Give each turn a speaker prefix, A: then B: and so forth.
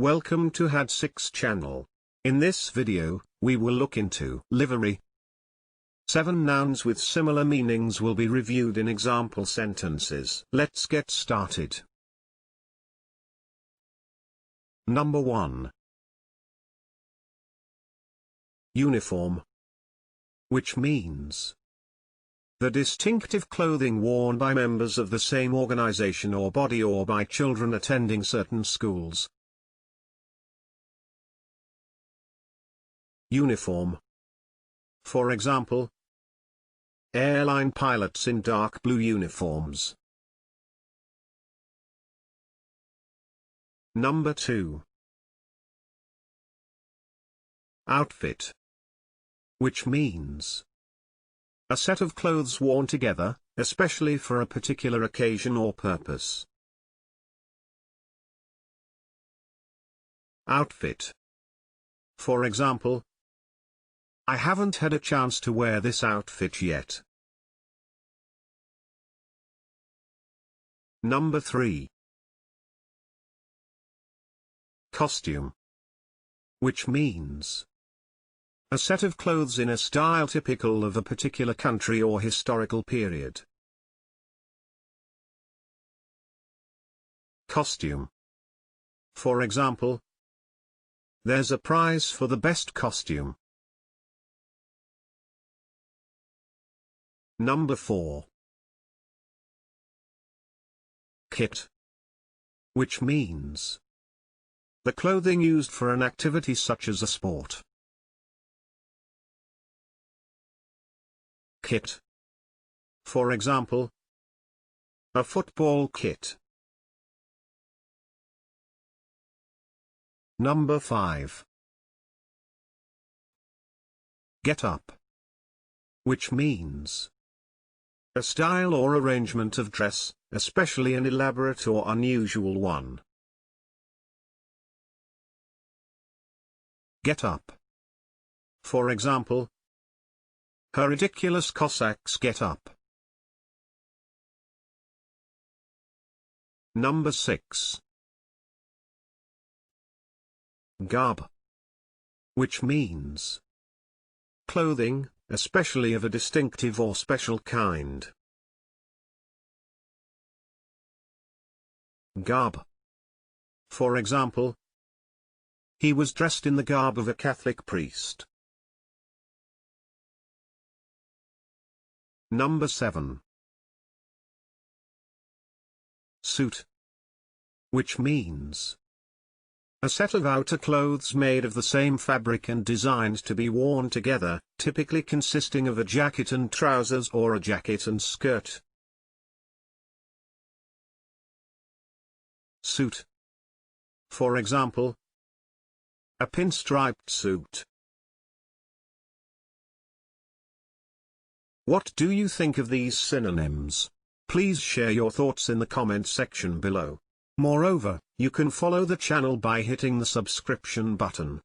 A: Welcome to Had6 channel. In this video, we will look into livery. 7 nouns with similar meanings will be reviewed in example sentences. Let's get started. Number 1. Uniform, which means the distinctive clothing worn by members of the same organization or body or by children attending certain schools. Uniform. For example, airline pilots in dark blue uniforms. Number 2. Outfit, which means a set of clothes worn together, especially for a particular occasion or purpose. Outfit. For example, I haven't had a chance to wear this outfit yet. Number 3. Costume, which means a set of clothes in a style typical of a particular country or historical period. Costume. For example, there's a prize for the best costume. Number 4. Kit, which means the clothing used for an activity such as a sport. Kit. For example, a football kit. Number 5. Get up, which means a style or arrangement of dress, especially an elaborate or unusual one. Get up. For example, her ridiculous Cossacks get up. Number 6. Garb, which means clothing, especially of a distinctive or special kind. Garb. For example, he was dressed in the garb of a Catholic priest. Number 7. Suit, which means a set of outer clothes made of the same fabric and designed to be worn together, typically consisting of a jacket and trousers or a jacket and skirt. Suit. For example, a pinstriped suit. What do you think of these synonyms? Please share your thoughts in the comment section below. Moreover, you can follow the channel by hitting the subscription button.